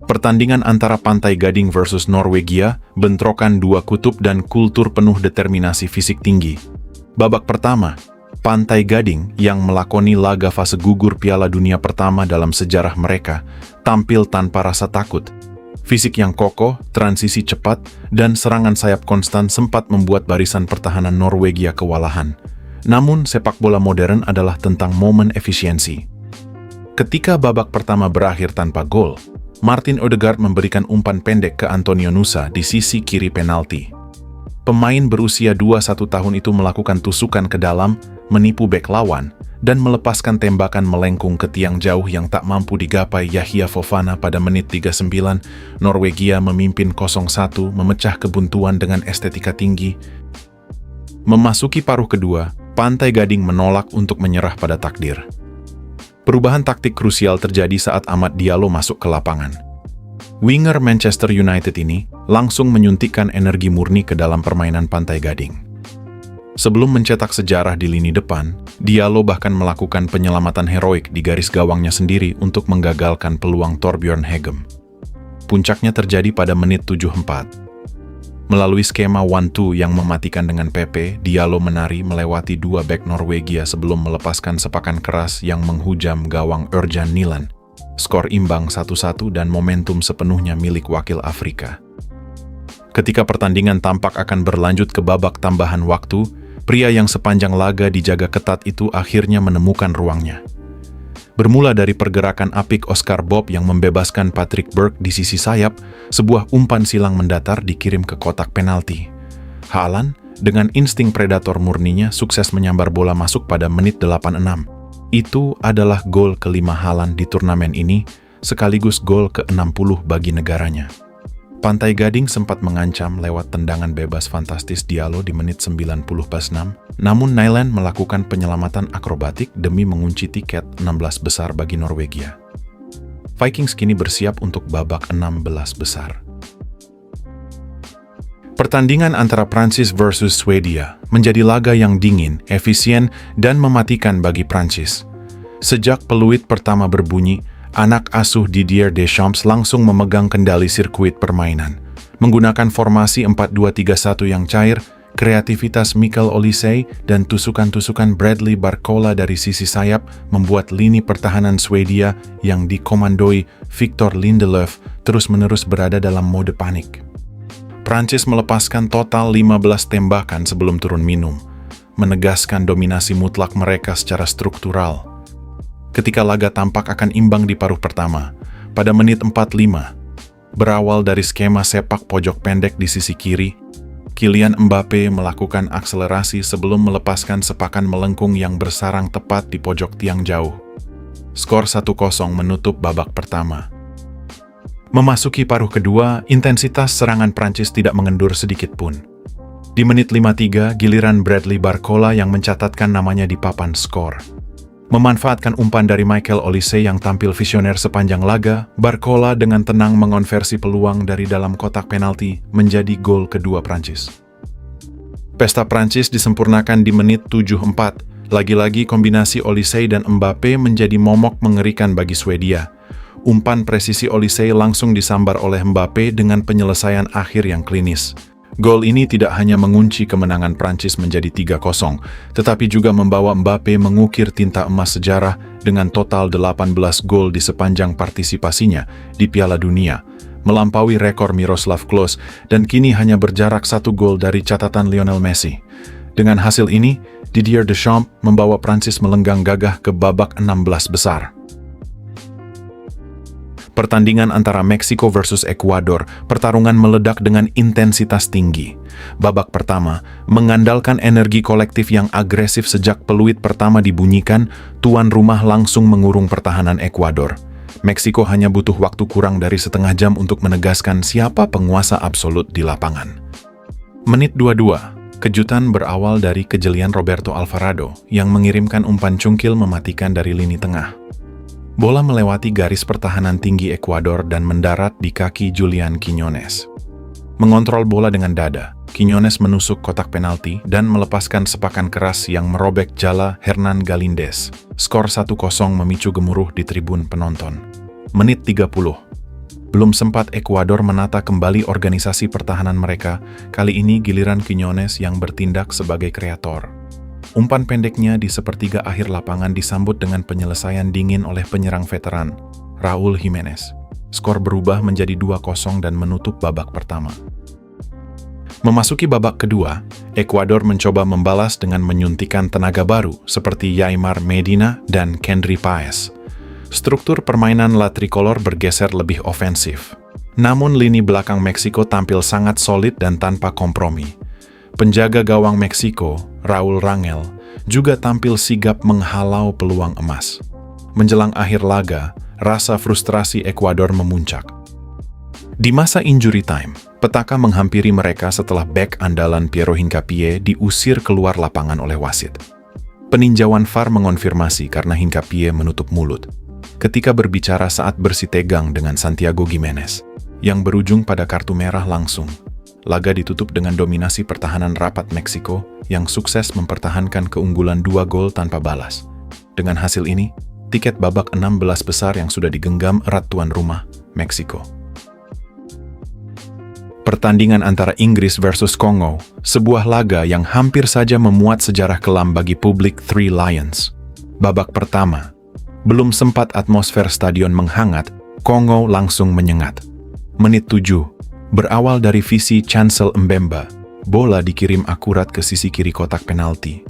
Pertandingan antara Pantai Gading versus Norwegia, bentrokan dua kutub dan kultur penuh determinasi fisik tinggi. Babak pertama, Pantai Gading yang melakoni laga fase gugur Piala Dunia pertama dalam sejarah mereka, tampil tanpa rasa takut. Fisik yang kokoh, transisi cepat, dan serangan sayap konstan sempat membuat barisan pertahanan Norwegia kewalahan. Namun, sepak bola modern adalah tentang momen efisiensi. Ketika babak pertama berakhir tanpa gol, Martin Ødegaard memberikan umpan pendek ke Antonio Nusa di sisi kiri penalti. Pemain berusia 21 tahun itu melakukan tusukan ke dalam, menipu bek lawan, dan melepaskan tembakan melengkung ke tiang jauh yang tak mampu digapai Yahya Fofana pada menit 39. Norwegia memimpin 0-1, memecah kebuntuan dengan estetika tinggi. Memasuki paruh kedua, Pantai Gading menolak untuk menyerah pada takdir. Perubahan taktik krusial terjadi saat Amad Diallo masuk ke lapangan. Winger Manchester United ini langsung menyuntikkan energi murni ke dalam permainan Pantai Gading. Sebelum mencetak sejarah di lini depan, Diallo bahkan melakukan penyelamatan heroik di garis gawangnya sendiri untuk menggagalkan peluang Torbjørn Hegem. Puncaknya terjadi pada menit 74. Melalui skema 1-2 yang mematikan dengan Pepe, Diallo menari melewati dua bek Norwegia sebelum melepaskan sepakan keras yang menghujam gawang Ørjan Nyland. Skor imbang 1-1 dan momentum sepenuhnya milik wakil Afrika. Ketika pertandingan tampak akan berlanjut ke babak tambahan waktu, pria yang sepanjang laga dijaga ketat itu akhirnya menemukan ruangnya. Bermula dari pergerakan apik Oscar Bob yang membebaskan Patrick Berg di sisi sayap, sebuah umpan silang mendatar dikirim ke kotak penalti. Haaland, dengan insting predator murninya, sukses menyambar bola masuk pada menit 86. Itu adalah gol kelima Haaland di turnamen ini, sekaligus gol ke-60 bagi negaranya. Pantai Gading sempat mengancam lewat tendangan bebas fantastis Diallo di menit 90+6, namun Nyland melakukan penyelamatan akrobatik demi mengunci tiket 16 besar bagi Norwegia. Vikings kini bersiap untuk babak 16 besar. Pertandingan antara Prancis versus Swedia menjadi laga yang dingin, efisien, dan mematikan bagi Prancis. Sejak peluit pertama berbunyi, anak asuh Didier Deschamps langsung memegang kendali sirkuit permainan. Menggunakan formasi 4-2-3-1 yang cair, kreativitas Mikael Olise dan tusukan-tusukan Bradley Barcola dari sisi sayap membuat lini pertahanan Swedia yang dikomandoi Victor Lindelöf terus-menerus berada dalam mode panik. Prancis melepaskan total 15 tembakan sebelum turun minum, menegaskan dominasi mutlak mereka secara struktural. Ketika laga tampak akan imbang di paruh pertama, pada menit 45, berawal dari skema sepak pojok pendek di sisi kiri, Kylian Mbappe melakukan akselerasi sebelum melepaskan sepakan melengkung yang bersarang tepat di pojok tiang jauh. Skor 1-0 menutup babak pertama. Memasuki paruh kedua, intensitas serangan Prancis tidak mengendur sedikit pun. Di menit 53, giliran Bradley Barcola yang mencatatkan namanya di papan skor. Memanfaatkan umpan dari Mikael Olise yang tampil visioner sepanjang laga, Barcola dengan tenang mengonversi peluang dari dalam kotak penalti menjadi gol kedua Prancis. Pesta Prancis disempurnakan di menit 74. Lagi-lagi kombinasi Olise dan Mbappe menjadi momok mengerikan bagi Swedia. Umpan presisi Olise langsung disambar oleh Mbappe dengan penyelesaian akhir yang klinis. Gol ini tidak hanya mengunci kemenangan Prancis menjadi 3-0, tetapi juga membawa Mbappe mengukir tinta emas sejarah dengan total 18 gol di sepanjang partisipasinya di Piala Dunia, melampaui rekor Miroslav Klose dan kini hanya berjarak 1 gol dari catatan Lionel Messi. Dengan hasil ini, Didier Deschamps membawa Prancis melenggang gagah ke babak 16 besar. Pertandingan antara Meksiko versus Ekuador, pertarungan meledak dengan intensitas tinggi. Babak pertama, mengandalkan energi kolektif yang agresif sejak peluit pertama dibunyikan, tuan rumah langsung mengurung pertahanan Ekuador. Meksiko hanya butuh waktu kurang dari setengah jam untuk menegaskan siapa penguasa absolut di lapangan. Menit 22, kejutan berawal dari kejelian Roberto Alvarado yang mengirimkan umpan cungkil mematikan dari lini tengah. Bola melewati garis pertahanan tinggi Ekuador dan mendarat di kaki Julian Quiñones. Mengontrol bola dengan dada, Quiñones menusuk kotak penalti dan melepaskan sepakan keras yang merobek jala Hernan Galíndez. Skor 1-0 memicu gemuruh di tribun penonton. Menit 30. Belum sempat Ekuador menata kembali organisasi pertahanan mereka, kali ini giliran Quiñones yang bertindak sebagai kreator. Umpan pendeknya di sepertiga akhir lapangan disambut dengan penyelesaian dingin oleh penyerang veteran, Raúl Jiménez. Skor berubah menjadi 2-0 dan menutup babak pertama. Memasuki babak kedua, Ekuador mencoba membalas dengan menyuntikkan tenaga baru seperti Yaimar Medina dan Kendry Páez. Struktur permainan La Tricolor bergeser lebih ofensif. Namun lini belakang Meksiko tampil sangat solid dan tanpa kompromi. Penjaga gawang Meksiko, Raúl Rangel, juga tampil sigap menghalau peluang emas. Menjelang akhir laga, rasa frustrasi Ekuador memuncak. Di masa injury time, petaka menghampiri mereka setelah bek andalan Piero Hincapié diusir keluar lapangan oleh wasit. Peninjauan VAR mengonfirmasi karena Hincapié menutup mulut ketika berbicara saat bersitegang dengan Santiago Giménez, yang berujung pada kartu merah langsung. Laga ditutup dengan dominasi pertahanan rapat Meksiko yang sukses mempertahankan keunggulan 2 gol tanpa balas. Dengan hasil ini, tiket babak 16 besar yang sudah digenggam erat tuan rumah, Meksiko. Pertandingan antara Inggris versus Kongo, sebuah laga yang hampir saja memuat sejarah kelam bagi publik Three Lions. Babak pertama, belum sempat atmosfer stadion menghangat, Kongo langsung menyengat. Menit 7, berawal dari visi Chancel Mbemba, bola dikirim akurat ke sisi kiri kotak penalti.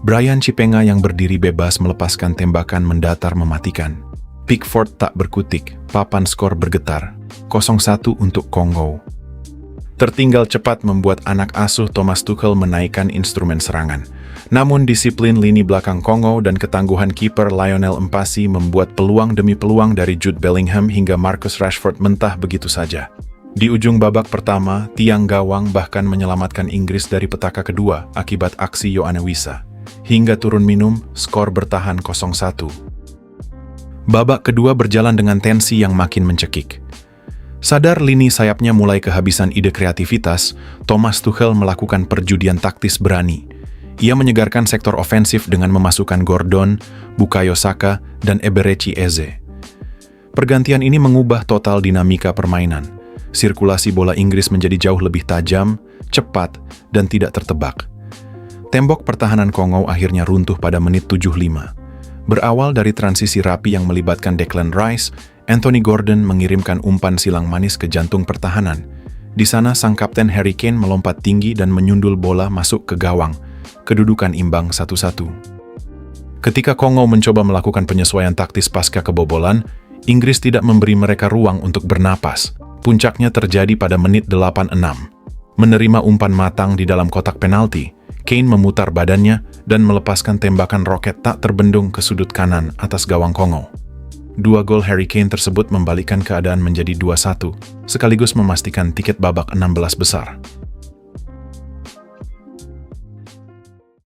Brian Chipenga yang berdiri bebas melepaskan tembakan mendatar mematikan. Pickford tak berkutik, papan skor bergetar. 0-1 untuk Kongo. Tertinggal cepat membuat anak asuh Thomas Tuchel menaikkan instrumen serangan. Namun disiplin lini belakang Kongo dan ketangguhan kiper Lionel Mpasi membuat peluang demi peluang dari Jude Bellingham hingga Marcus Rashford mentah begitu saja. Di ujung babak pertama, tiang gawang bahkan menyelamatkan Inggris dari petaka kedua akibat aksi Yoane Wissa. Hingga turun minum, skor bertahan 0-1. Babak kedua berjalan dengan tensi yang makin mencekik. Sadar lini sayapnya mulai kehabisan ide kreativitas, Thomas Tuchel melakukan perjudian taktis berani. Ia menyegarkan sektor ofensif dengan memasukkan Gordon, Bukayo Saka, dan Eberechi Eze. Pergantian ini mengubah total dinamika permainan. Sirkulasi bola Inggris menjadi jauh lebih tajam, cepat, dan tidak tertebak. Tembok pertahanan Kongo akhirnya runtuh pada menit 75. Berawal dari transisi rapi yang melibatkan Declan Rice, Anthony Gordon mengirimkan umpan silang manis ke jantung pertahanan. Di sana sang kapten Harry Kane melompat tinggi dan menyundul bola masuk ke gawang. Kedudukan imbang 1-1. Ketika Kongo mencoba melakukan penyesuaian taktis pasca kebobolan, Inggris tidak memberi mereka ruang untuk bernapas. Puncaknya terjadi pada menit 86. Menerima umpan matang di dalam kotak penalti, Kane memutar badannya dan melepaskan tembakan roket tak terbendung ke sudut kanan atas gawang Kongo. 2 gol Harry Kane tersebut membalikkan keadaan menjadi 2-1, sekaligus memastikan tiket babak 16 besar.